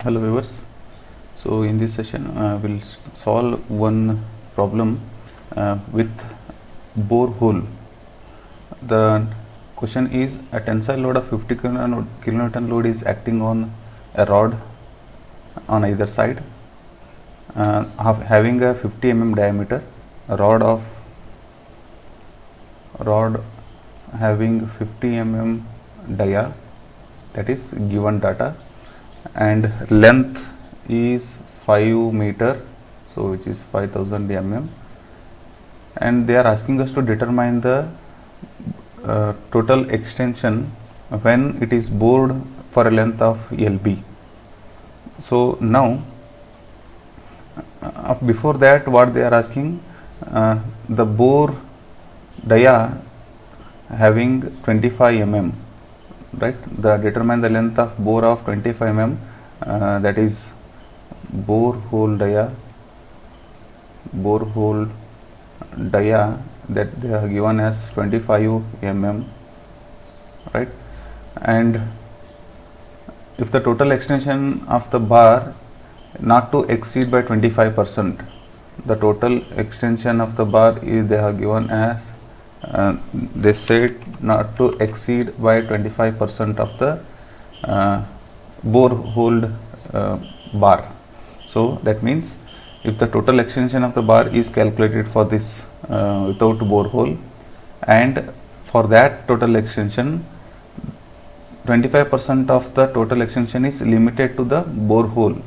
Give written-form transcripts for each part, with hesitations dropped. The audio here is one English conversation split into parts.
Hello viewers. So in this session we'll solve one problem with borehole. The question is a tensile load of 50 kilonewton load is acting on a rod on either side having a 50 mm diameter. A rod having 50 mm dia, that is given data, and length is 5 meter, so which is 5000 mm, and they are asking us to determine the total extension when it is bored for a length of LB. So now before that, what they are asking, the bore dia having 25 mm, right? Determine the length of bore of 25 mm, that is borehole dia that they are given as 25 mm, right? And if the total extension of the bar not to exceed by 25%, the total extension of the bar is they are given as they said not to exceed by 25% of the borehole bar. So that means if the total extension of the bar is calculated for this without borehole, and for that total extension 25% of the total extension is limited to the borehole,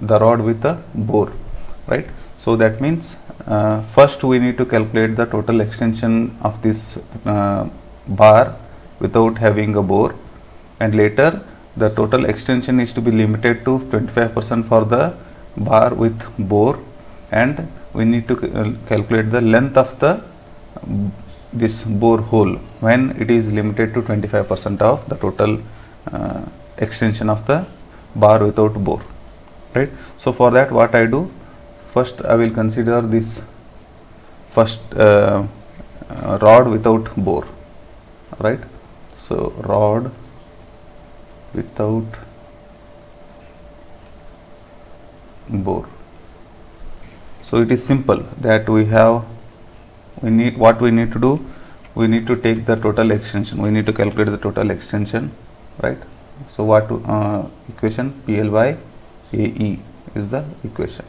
the rod with the bore, right? So that means first we need to calculate the total extension of this bar without having a bore, and later the total extension is to be limited to 25% for the bar with bore, and we need to calculate the length of the this bore hole when it is limited to 25% of the total extension of the bar without bore, right? So for that, what I do, first I will consider this first rod without bore, right? So rod without bore. So it is simple that we need to do, we need to take the total extension, we need to calculate the total extension, right? So what equation PL by AE is the equation.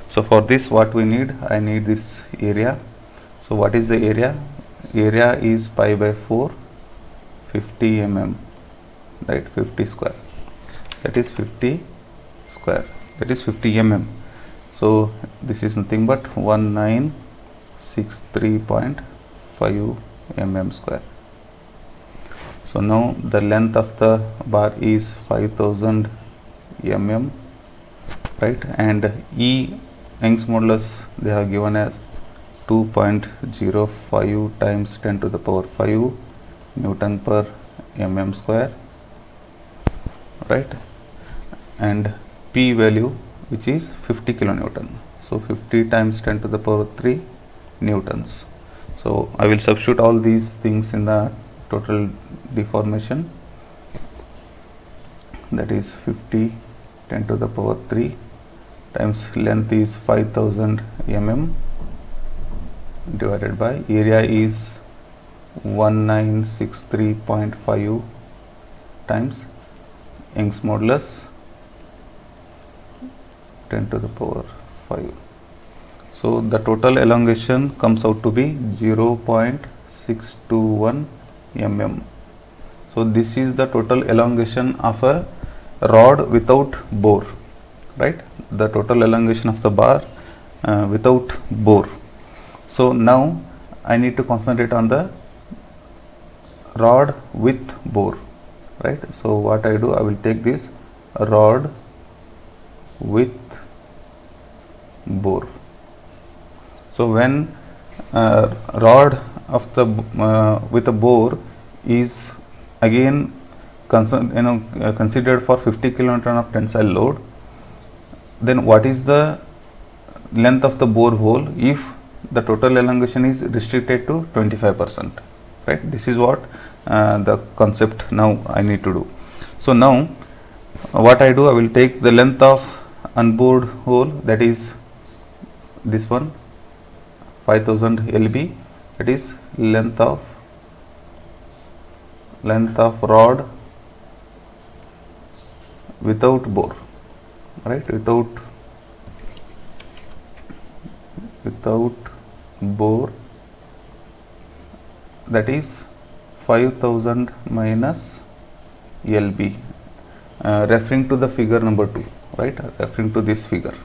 So for this, what we need, I need this area. So what is the area? Area is pi by 4, 50 mm, right? 50 square, that is 50 square, that is 50 mm. So this is nothing but 1963.5 mm square. So now the length of the bar is 5000 mm, right? And E Young's modulus they are given as 2.05 times 10 to the power 5 Newton per mm square, right? And P value, which is 50 kilonewton. So 50 times 10 to the power 3 newtons. So I will substitute all these things in the total deformation, that is 50 10 to the power 3 times length is 5000 mm divided by area is 1963.5 times Young's modulus 10 to the power 5. So the total elongation comes out to be 0.621 mm. So this is the total elongation of a rod without bore, right? The total elongation of the bar without bore. So now I need to concentrate on the rod with bore, right? So what I do, I will take this rod with bore. So when rod of the with a bore is again considered for 50 kilonewton of tensile load, then what is the length of the bore hole if the total elongation is restricted to 25%, right? This is what the concept now I need to do. So now what I do, I will take the length of unbored hole, that is this one 5000 lb, that is length of rod without bore, right, without bore, that is 5000 minus lb, referring to the figure number 2, right, referring to this figure.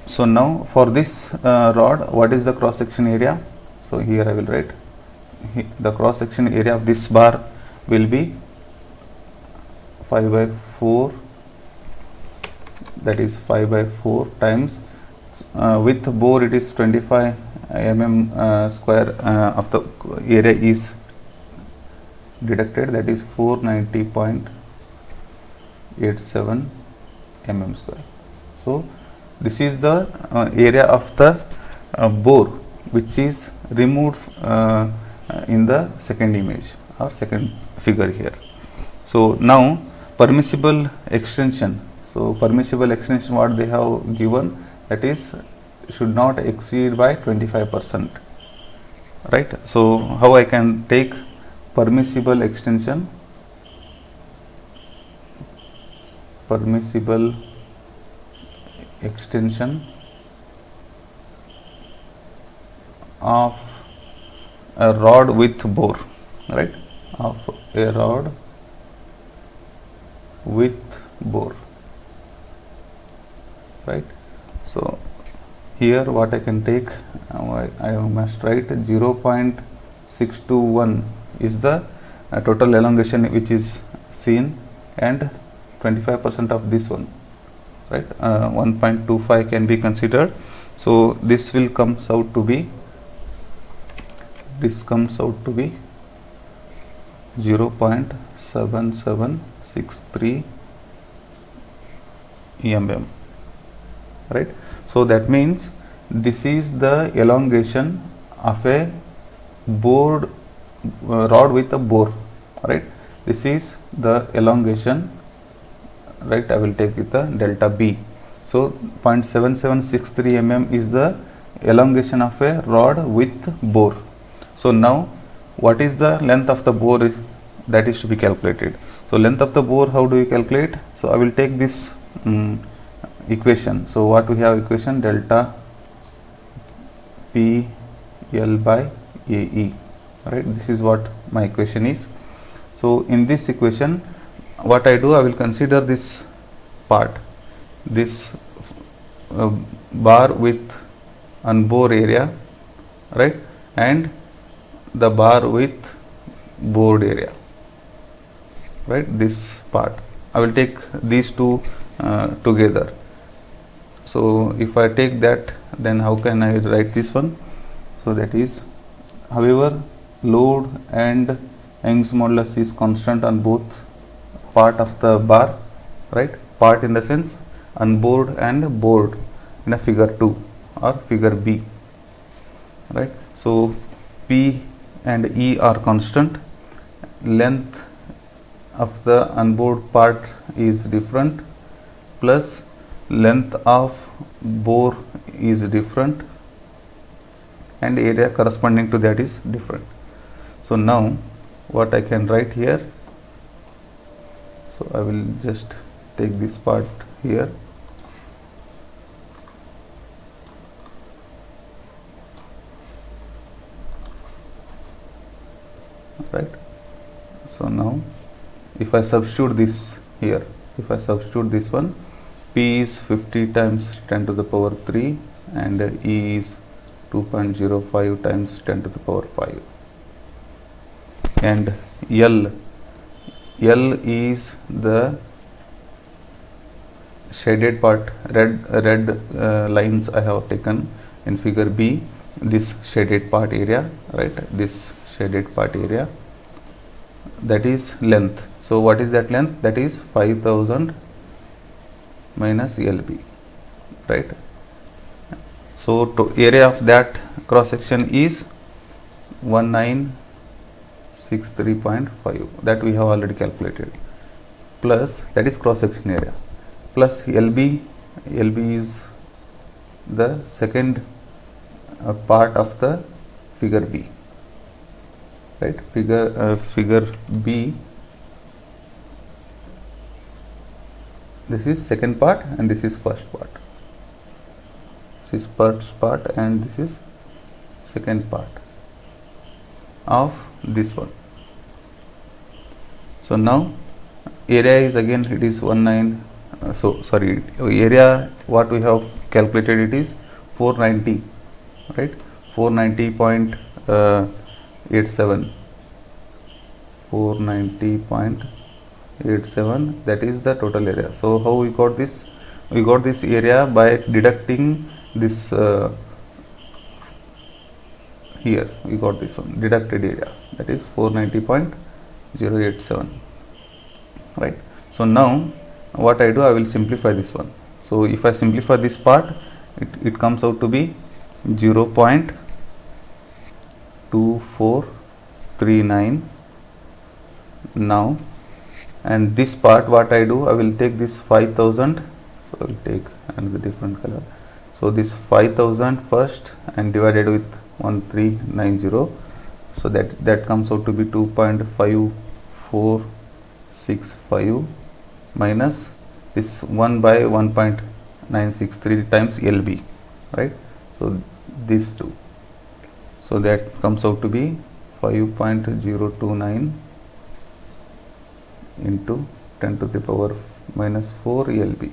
So now for this rod, what is the cross section area? So here I will write the cross section area of this bar will be 5 by 4, that is 5 by 4 times with bore it is 25 mm square of the area is deducted, that is 490.87 mm square. So this is the area of the bore which is removed in the second image or second figure here. So now permissible extension. So permissible extension, what they have given, that is should not exceed by 25%, right. So how I can take permissible extension? Permissible extension of a rod with bore, right, of a rod with bore, right. So here what I can take, I must write 0.621 is the total elongation which is seen, and 25% of this one, right, 1.25 can be considered. So this will comes out to be 0.7763 mm, right. So that means this is the elongation of a bored rod with a bore, right. This is the elongation, right. I will take it the delta B. So 0.7763 mm is the elongation of a rod with bore. So now what is the length of the bore, that is to be calculated. So length of the bore, how do we calculate? So I will take this equation. So what we have equation, delta P L by AE, right. This is what my equation is. So in this equation what I do, I will consider this part, this bar with unbore area, right, and the bar with bored area, right, this part. I will take these two together. So if I take that, then how can I write this one? So that is, however, load and Young's modulus is constant on both part of the bar, right, part in the sense unbored and bored in a figure 2 or figure B, right. So P and E are constant, length of the unbored part is different, plus length of bore is different, and area corresponding to that is different. So now what I can write here, so I will just take this part here, right. So now if I substitute this here, if I substitute this one, P is 50 times 10 to the power 3 and E is 2.05 times 10 to the power 5, and L is the shaded part, red lines I have taken in figure B, this shaded part area, right, this shaded part area, that is length. So what is that length? That is 5000 minus LB, right. So to area of that cross section is 1963.5, that we have already calculated. plus, that is cross section area, plus LB is the second part of the figure B, right? Figure B, this is second part and this is first part. This is first part and this is second part of this one. So now area is again, it is 19, area what we have calculated, it is 490, right? 490.87, 490.87, that is the total area. So how we got this? We got this area by deducting this here we got this one, deducted area, that is 490.087, right? So now what I do, I will simplify this one. So if I simplify this part, it comes out to be 0.2439 now, and this part what I do, I will take this 5000, so I will take another different color. So this 5000 first and divided with 1390, so that comes out to be 2.5465 minus this 1 by 1.963 times LB, right? So these two, so that comes out to be 5.029 into 10 to the power minus 4 LB,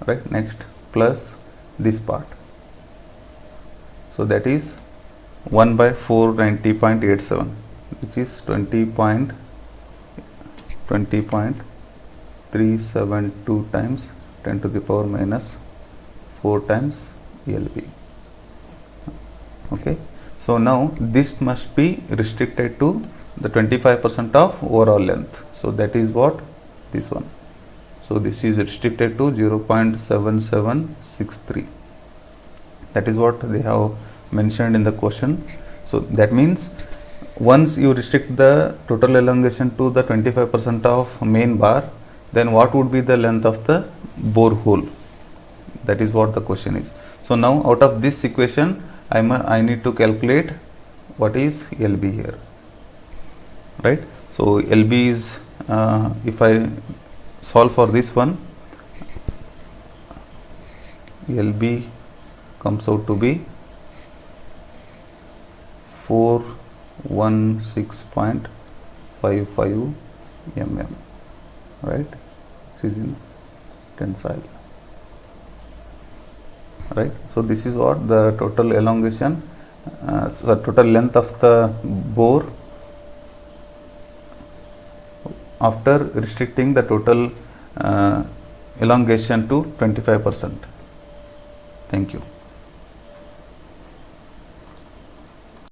right? Next, plus this part, so that is 1 by 490.87, which is 20.372 times 10 to the power minus 4 times LB. Okay, so now this must be restricted to the 25% of overall length, so that is what this one. So this is restricted to 0.7763, that is what they have mentioned in the question. So that means once you restrict the total elongation to the 25% of main bar, then what would be the length of the bore hole? That is what the question is. So now out of this equation, I need to calculate what is LB here, right? So LB is, if I solve for this one, LB comes out to be 416.55 mm, right? This is in tensile, right? So this is what the total elongation, the total length of the bore after restricting the total elongation to 25%. Thank you.